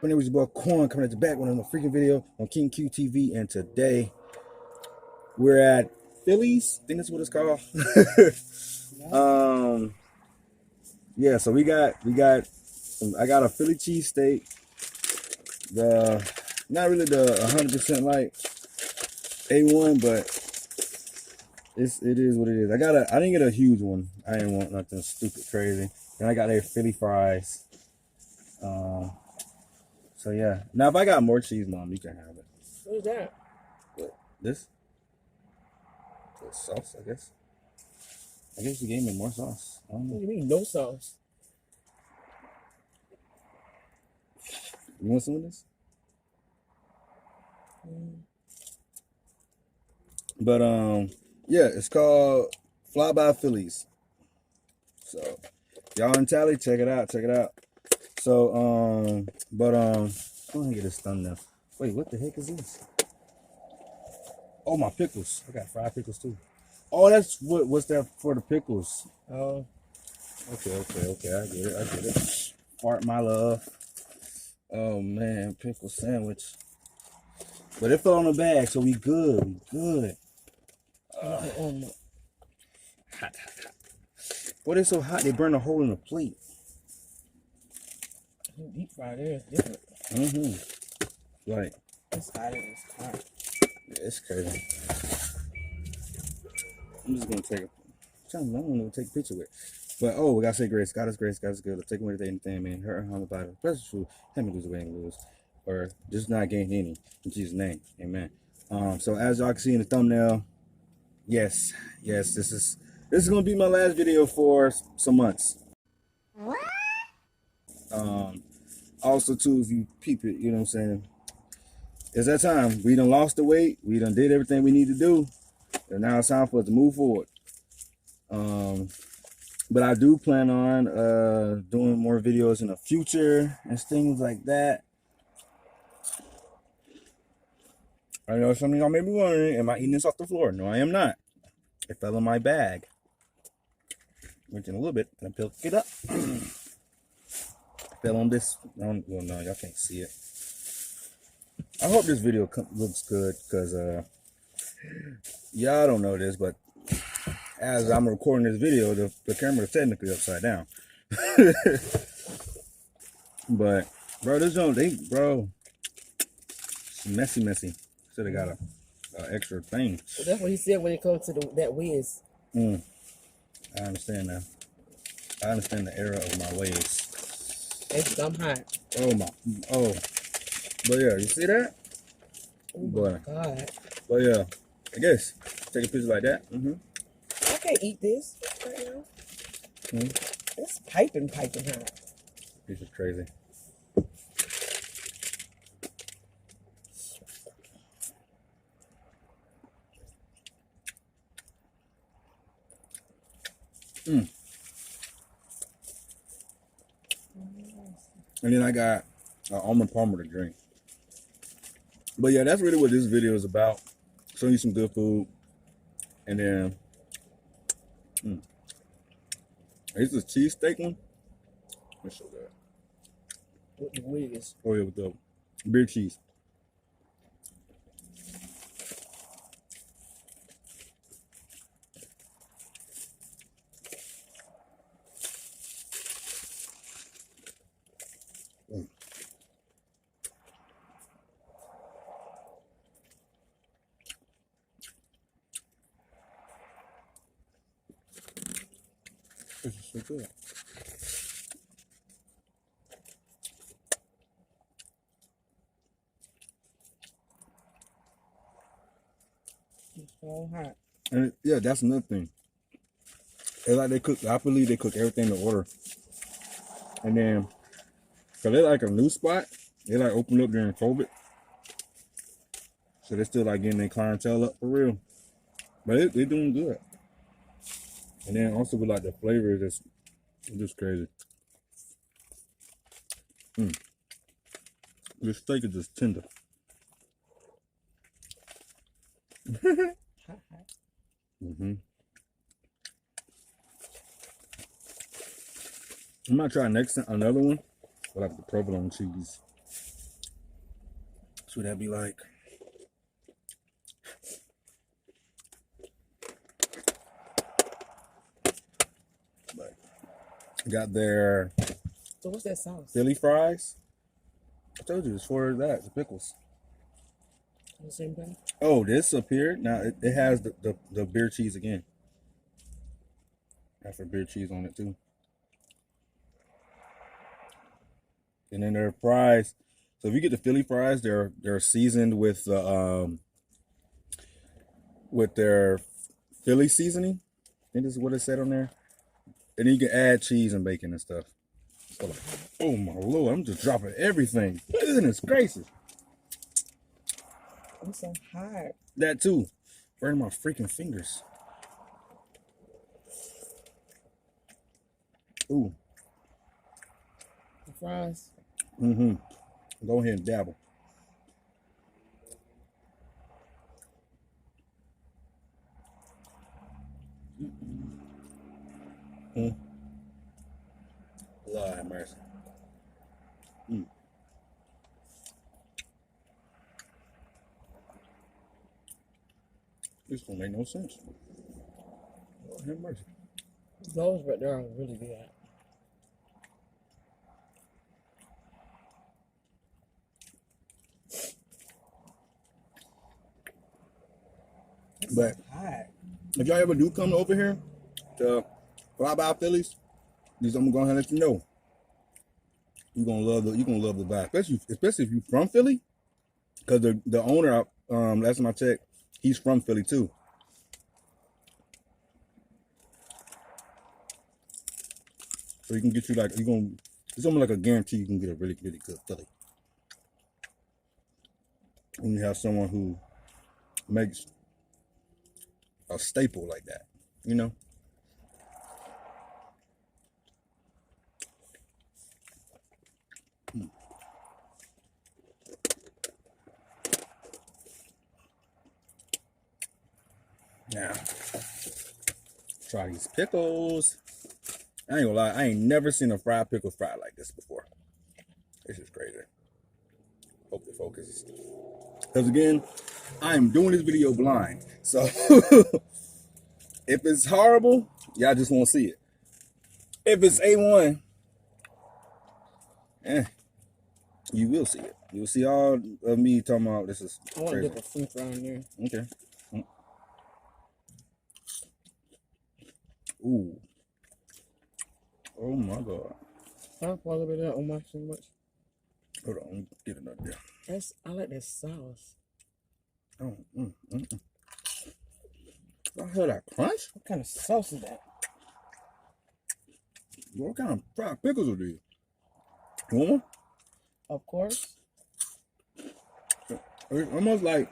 My name is your boy Quan, coming at the back with another freaking video on King Q TV, and today we're at Philly's. I think that's what it's called. Yeah. So I got a Philly cheesesteak. Not really the 100% like A1, but it is what it is. I didn't get a huge one. I didn't want nothing stupid crazy. And I got their Philly fries. So yeah. Now if I got more cheese, Mom, you can have it. What is that? What? This? The sauce, I guess. I guess you gave me more sauce. I don't know. What do you mean, no sauce? You want some of this? But yeah, it's called Fly by Phillies. So y'all in Tally, check it out, check it out. So I'm gonna get this thumbnail. Wait, what the heck is this? Oh, my pickles. I got fried pickles too. Oh, that's what's that for the pickles? Oh. Okay, I get it. Fart my love. Oh man, pickle sandwich. But it fell on the bag, so we good. Hot. Boy, they're so hot, they burn a hole in the plate. Deep fried there is different. Like, It's hot and it's hot. yeah, it's crazy. I'm just gonna take a picture with. But oh, we gotta say grace. God is grace, God is good. Let's take away anything, man. Hurt, harm, about it. Press the truth. Help me lose the way and lose. Or just not gain any. In Jesus' name. Amen. So as y'all can see in the thumbnail, yes, this is gonna be my last video for some months. What? Also too, if you peep it, you know what I'm saying? It's that time. We done lost the weight. We done did everything we need to do. And now it's time for us to move forward. But I do plan on doing more videos in the future and things like that. I know some of y'all may be wondering, am I eating this off the floor? No, I am not. It fell in my bag. Went in a little bit, and I picked it up. Fell on this. Well, no, y'all can't see it. I hope this video looks good, because y'all don't know this, but as I'm recording this video, the camera is technically upside down. But bro, this don't messy. Should have got a extra thing. Well, that's what he said when it comes to that whiz. I understand now. I understand the error of my ways. It's dumb hot. Oh. But yeah, you see that? Oh my God. But yeah, I guess take a picture like that. I can't eat this right now. It's piping hot. This is crazy. And then I got almond palmer to drink. But yeah, that's really what this video is about. Showing you some good food. And then is this cheesesteak one? Let's show that. With the whiz. Oh yeah, with the big cheese. This is so good. It's so hot. And yeah, that's another thing. It's like I believe they cook everything in order. And then, cause they're like a new spot, they like opened up during COVID. So they're still like getting their clientele up for real. But they're doing good. And then also with like the flavors, it's just crazy. This steak is just tender. Hot. I might try another one with like the provolone cheese. So that'd be like. But got their So what's that sauce? Philly fries. I told you it's for that, the pickles. The same thing? Oh, this up here now it has the beer cheese again. Got for beer cheese on it too. And then their fries. So if you get the Philly fries, they're seasoned with their Philly seasoning. I think this is what it said on there. And then you can add cheese and bacon and stuff. So like, oh my Lord, I'm just dropping everything. Goodness gracious. I'm so hot. That too. Burning my freaking fingers. Ooh. The fries. Mm-hmm. Go ahead and dabble. Mm. Lord have mercy. Mm. This don't make no sense. Lord have mercy. Those right there are really good. But hot. if y'all ever do come over here to Fly By Phillies, just I'm gonna let you know. You're gonna love the vibe, especially if you're from Philly, because the owner, last time I checked, he's from Philly too. So you can get you like it's almost like a guarantee you can get a really really good Philly. When you have someone who makes a staple like that, you know. Now, try these pickles. I ain't gonna lie, I ain't never seen a fried pickle fried like this before. This is crazy. Hope the focus. Because again, I am doing this video blind. So if it's horrible, y'all just won't see it. If it's A1, you will see it. You'll see all of me talking about this is I want to crazy. dip a french fry in there. Okay. Ooh. Oh my God. I'll follow it out on my sandwich. Hold on, let me get another there. I like that sauce. Oh, I heard that crunch? What kind of sauce is that? What kind of fried pickles are these? You want one? Of course. It's almost like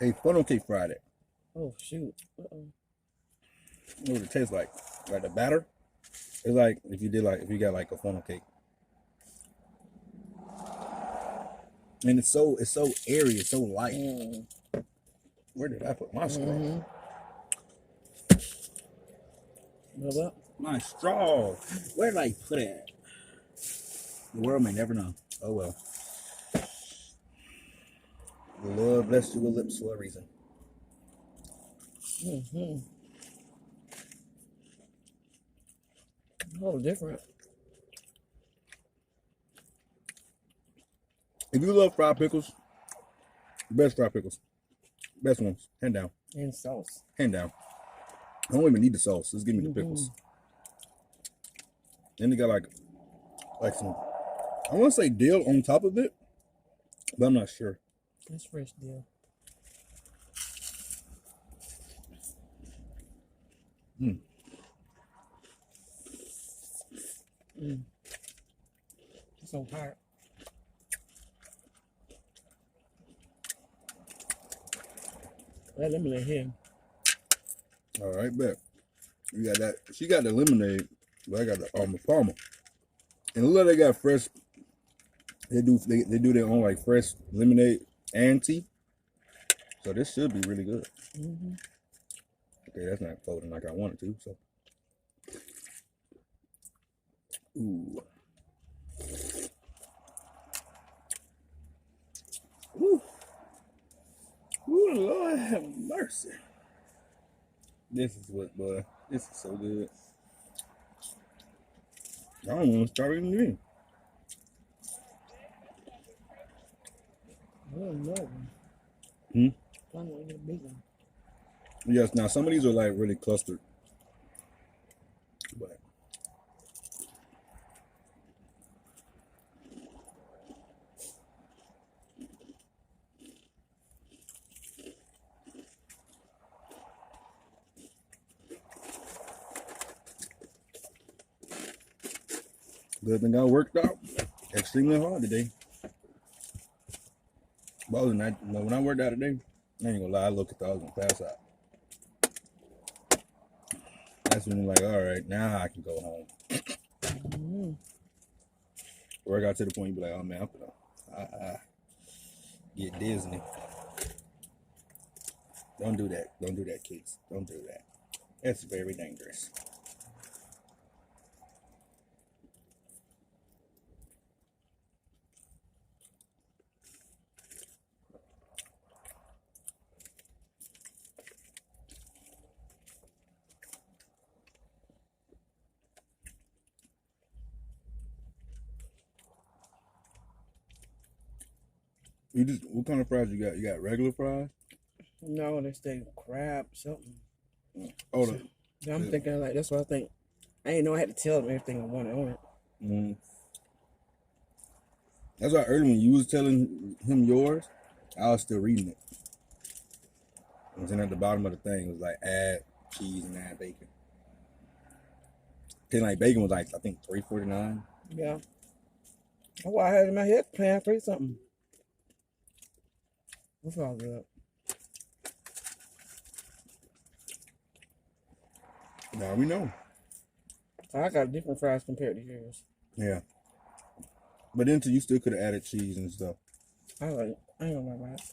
a funnel cake fried it. Oh shoot. Uh-oh. You know what it tastes like? Like the batter? It's like if you got like a funnel cake. And it's so airy, it's so light. Where did I put my straw? What? My straw. Where did I put it? The world may never know. Oh well. The Lord bless your lips for a reason. Oh, different. If you love fried pickles, best fried pickles. Best ones. Hand down. And sauce. Hand down. I don't even need the sauce. Just give me the pickles. Then they got like some, I want to say dill on top of it, but I'm not sure. That's fresh dill. It's so hot. That lemonade here. All right, bet. You got that. She got the lemonade, but I got the alma palmer. And look, they got fresh. They do their own like fresh lemonade and tea. So this should be really good. Okay, that's not folding like I wanted to. So, ooh, have mercy. This is what, boy. This is so good. I don't want to start eating it. I don't know. Hmm? I don't know the big one. Yes, now some of these are like really clustered. But good thing I worked out extremely hard today. But other than that, you know, when I worked out today, I ain't gonna lie, I looked at the I was gonna pass out. That's when you're like, all right, now I can go home. Mm-hmm. Work out to the point you be like, oh man, I'm gonna get Disney. Don't do that. Don't do that, kids. Don't do that. That's very dangerous. What kind of fries you got? You got regular fries? No, they say crab something. Oh, So, I'm thinking like that's what I think. I didn't know I had to tell them everything I wanted on it. That's why earlier when you was telling him yours, I was still reading it. It was in at the bottom of the thing. It was like add cheese and add bacon. Then like bacon was like I think $3.49. Yeah. That's why I had it in my head paying for something. That's all good. Now we know. So I got different fries compared to yours. Yeah. But then you still could have added cheese and stuff. I like it. I ain't gonna lie about it.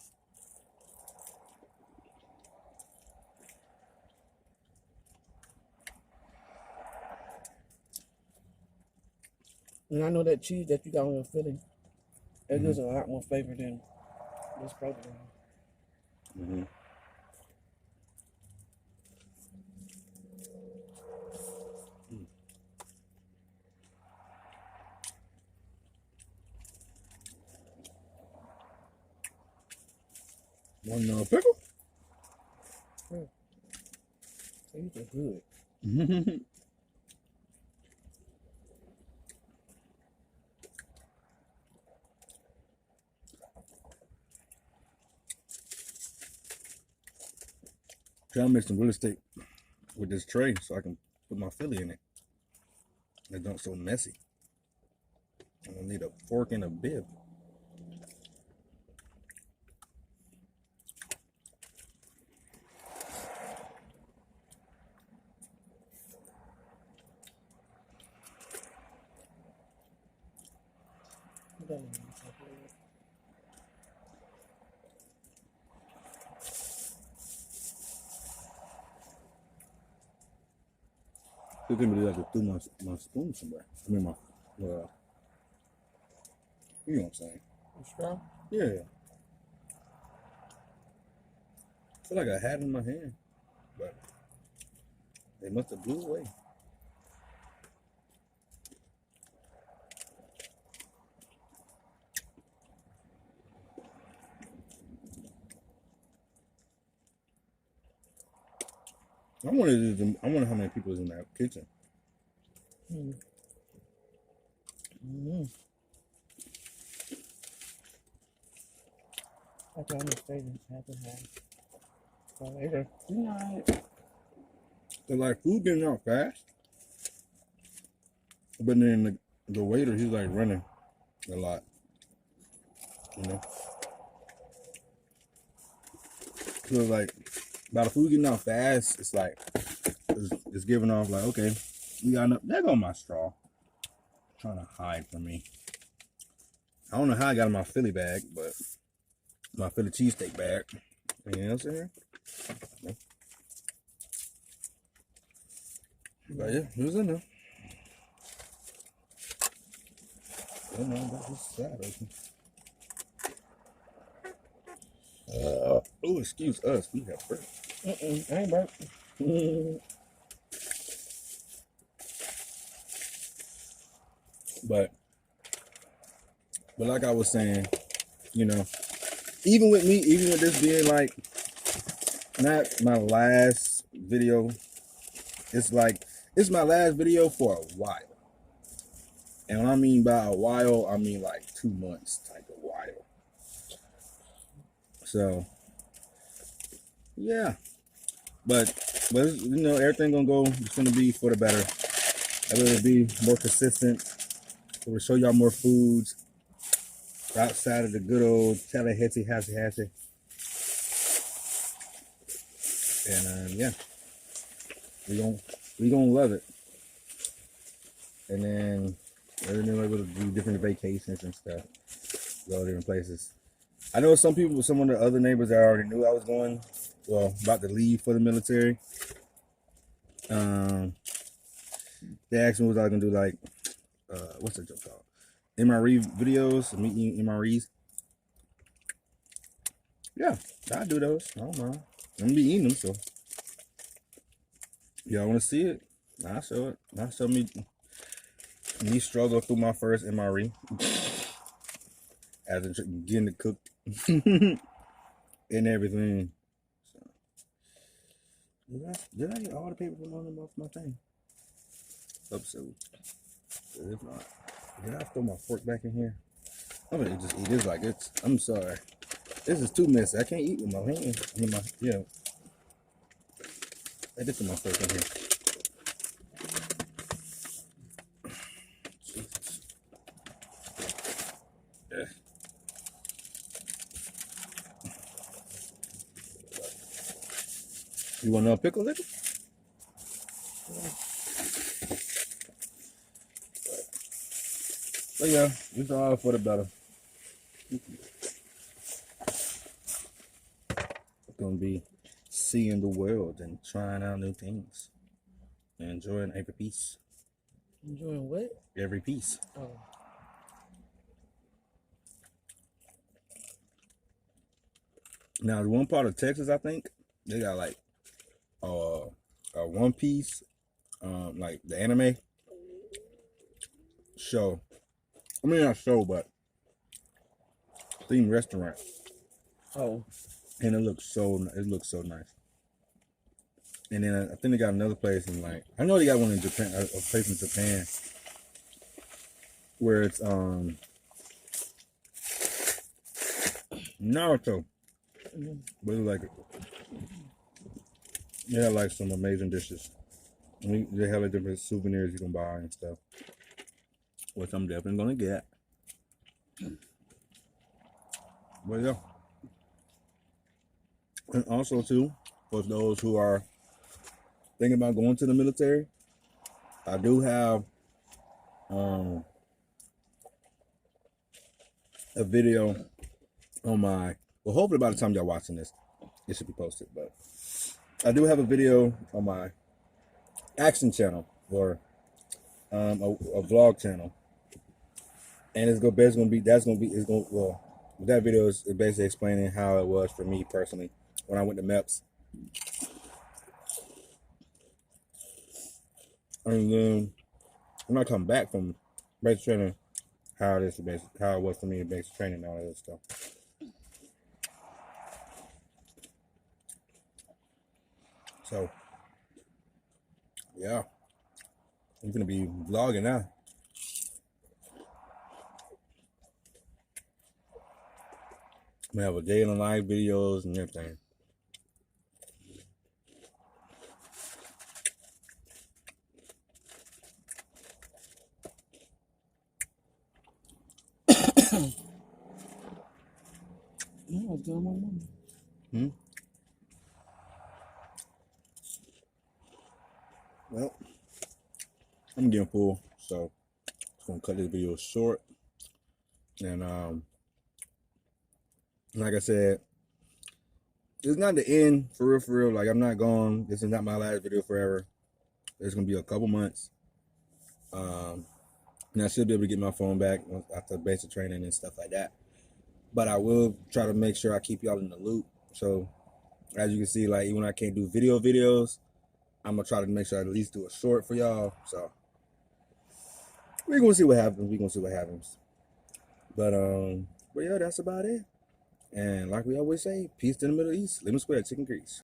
And I know that cheese that you got on your filling, it gives it a lot more flavor than this provolone. Mm-hmm. One pickle? So you did good. Trying to make some real estate with this tray so I can put my Philly in it. It don't so messy. I'm gonna need a fork and a bib. You can believe I could throw my spoon somewhere. I mean you know what I'm saying? You strong? Yeah. I feel like I had it in my hand, but they must have blew away. I wonder how many people is in that kitchen. I can understand half and half. So later. Good night. They're like food getting out fast, but then the waiter he's like running a lot, you know. So like by the food getting out fast, it's like it's giving off like okay, we got enough. There go my straw. Trying to hide from me. I don't know how I got in my Philly bag, but my Philly cheesesteak bag. Anything else in here? No. But yeah, it was in there. Oh no, that's just sad. Oh, excuse us. We have burnt. I ain't burnt. But like I was saying, you know, even with this being like not my last video, it's like it's my last video for a while. And when I mean by a while, I mean like 2 months type of while. So yeah. But you know, everything gonna go, it's gonna be for the better. I'm gonna be more consistent. We'll show y'all more foods outside of the good old Tallahassee, Hassy. And yeah, we gonna love it. And then we're able to do different vacations and stuff, go to different places. I know some of the other neighbors that already knew I was going, well, about to leave for the military. They asked me what I was gonna do, like, what's that joke called? MRE videos, meeting MREs. Yeah, I do those. I don't mind. I'm gonna be eating them, so y'all want to see it? I'll show it. I'll show me struggle through my first MRE as getting to cook and everything. So, did I get all the paper from off my thing? So if not, did I throw my fork back in here? I'm gonna just eat this like it's. I'm sorry. This is too messy. I can't eat with my hand. I did put my fork in here. Jesus. Yeah. You want no pickle liquor? But yeah, it's all for the better. It's gonna be seeing the world and trying out new things and enjoying every piece. Enjoying what? Every piece. Oh. Now, the one part of Texas, I think they got like a One Piece, like the anime show. I mean, not show, but themed restaurant. Oh. And it looks so nice. And then I think they got another place in, like, I know they got one in Japan, a place in Japan where it's Naruto. But it's like, they have like some amazing dishes. And they have like different souvenirs you can buy and stuff, which I'm definitely gonna get. But yeah. And also too, for those who are thinking about going to the military, I do have a video on my, well, hopefully by the time y'all watching this, it should be posted, but I do have a video on my action channel, or a vlog channel, and it's gonna be that video is basically explaining how it was for me personally when I went to MEPS. And then when I come back from basic training, how it was for me in basic training and all that stuff. So yeah, I'm gonna be vlogging now. I'm gonna have a day in the life videos and everything. What's going on? Well, I'm getting full, so I'm gonna cut this video short. And like I said, it's not the end for real. Like, I'm not going. This is not my last video forever. There's gonna be a couple months. And I should be able to get my phone back after basic training and stuff like that. But I will try to make sure I keep y'all in the loop So as you can see, like even when I can't do videos, I'm gonna try to make sure I at least do a short for y'all. So we're gonna see what happens. But yeah, that's about it. And like we always say, peace to the Middle East, lemon square, chicken grease.